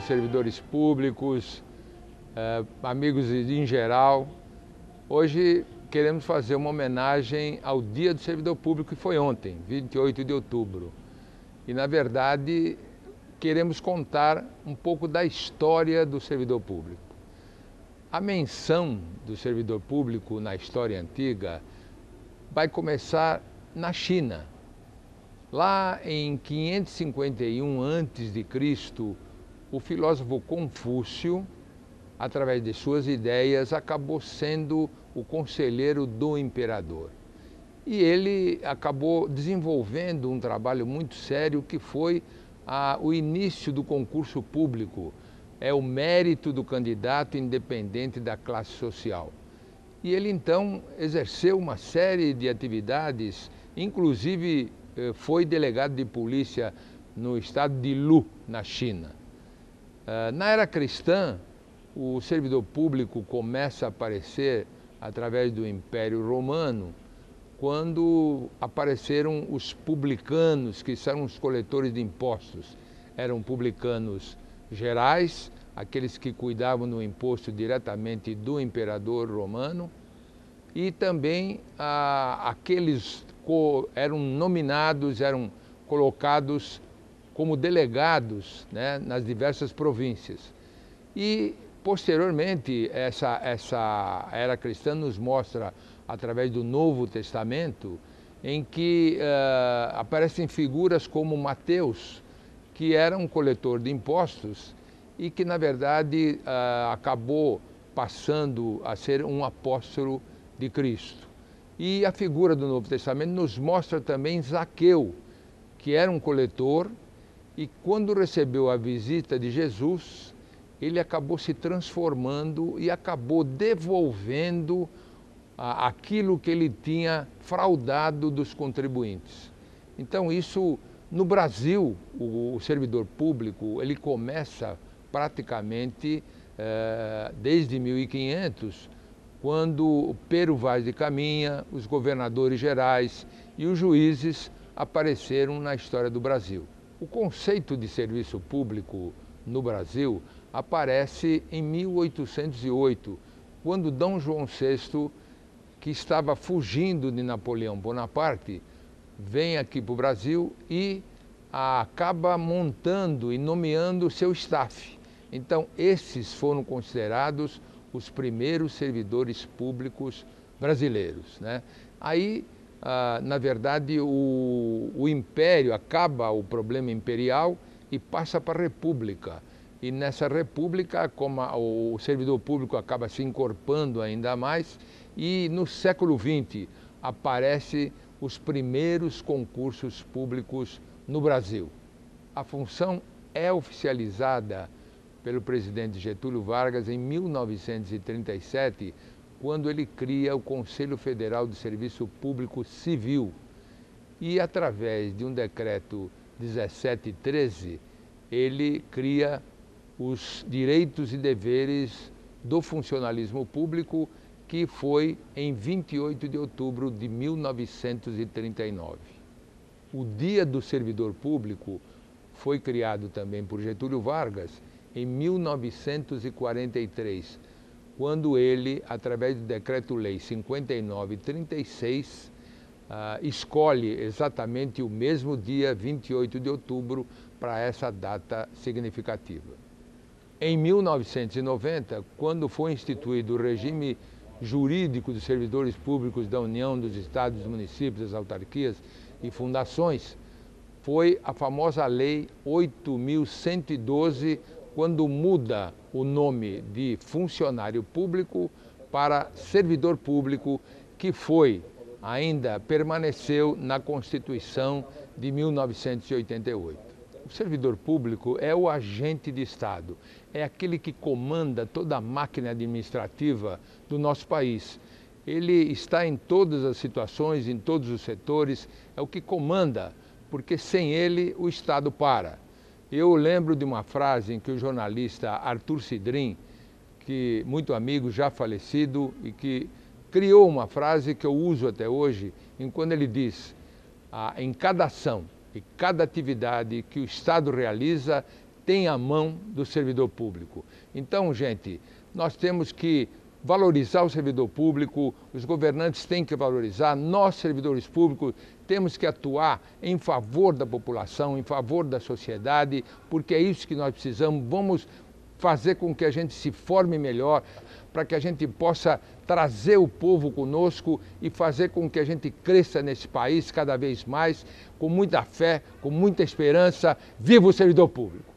servidores públicos, amigos em geral. Hoje queremos fazer uma homenagem ao Dia do Servidor Público, que foi ontem, 28 de outubro. E, na verdade, queremos contar um pouco da história do servidor público. A menção do servidor público na história antiga vai começar na China. Lá em 551 a.C., o filósofo Confúcio, através de suas ideias, acabou sendo o conselheiro do imperador. E ele acabou desenvolvendo um trabalho muito sério que foi o início do concurso público. É o mérito do candidato independente da classe social. E ele então exerceu uma série de atividades, inclusive foi delegado de polícia no estado de Lu, na China. Na era cristã, o servidor público começa a aparecer através do Império Romano, quando apareceram os publicanos, que são os coletores de impostos. Eram publicanos gerais, aqueles que cuidavam do imposto diretamente do imperador romano, e também aqueles eram nominados, eram colocados como delegados, né, nas diversas províncias. E, posteriormente, essa era cristã nos mostra, através do Novo Testamento, em que aparecem figuras como Mateus, que era um coletor de impostos e que, na verdade, acabou passando a ser um apóstolo de Cristo. E a figura do Novo Testamento nos mostra também Zaqueu, que era um coletor, e quando recebeu a visita de Jesus, ele acabou se transformando e acabou devolvendo aquilo que ele tinha fraudado dos contribuintes. Então isso, no Brasil, o servidor público, ele começa praticamente desde 1500, quando Pero Vaz de Caminha, os governadores gerais e os juízes apareceram na história do Brasil. O conceito de serviço público no Brasil aparece em 1808, quando Dom João VI, que estava fugindo de Napoleão Bonaparte, vem aqui para o Brasil e acaba montando e nomeando seu staff. Então, esses foram considerados os primeiros servidores públicos brasileiros, né? Aí, na verdade, o império acaba o problema imperial e passa para a república. E nessa república, como o servidor público acaba se encorpando ainda mais, e no século XX aparecem os primeiros concursos públicos no Brasil. A função é oficializada pelo presidente Getúlio Vargas em 1937, quando ele cria o Conselho Federal de Serviço Público Civil. E através de um decreto 1713, ele cria os direitos e deveres do funcionalismo público, que foi em 28 de outubro de 1939. O Dia do Servidor Público foi criado também por Getúlio Vargas em 1943, quando ele, através do Decreto-Lei 5936, escolhe exatamente o mesmo dia, 28 de outubro, para essa data significativa. Em 1990, quando foi instituído o regime jurídico dos servidores públicos da União, dos estados, dos municípios, das autarquias e fundações, foi a famosa Lei 8.112, quando muda o nome de funcionário público para servidor público, que permaneceu na Constituição de 1988. O servidor público é o agente de Estado, é aquele que comanda toda a máquina administrativa do nosso país. Ele está em todas as situações, em todos os setores, é o que comanda, porque sem ele o Estado para. Eu lembro de uma frase em que o jornalista Arthur Cidrim, que muito amigo, já falecido, e que criou uma frase que eu uso até hoje, em quando ele diz: em cada ação e cada atividade que o Estado realiza, tem a mão do servidor público. Então, gente, nós temos que valorizar o servidor público, os governantes têm que valorizar, nós, servidores públicos, temos que atuar em favor da população, em favor da sociedade, porque é isso que nós precisamos. Vamos fazer com que a gente se forme melhor, para que a gente possa trazer o povo conosco e fazer com que a gente cresça nesse país cada vez mais, com muita fé, com muita esperança. Viva o servidor público!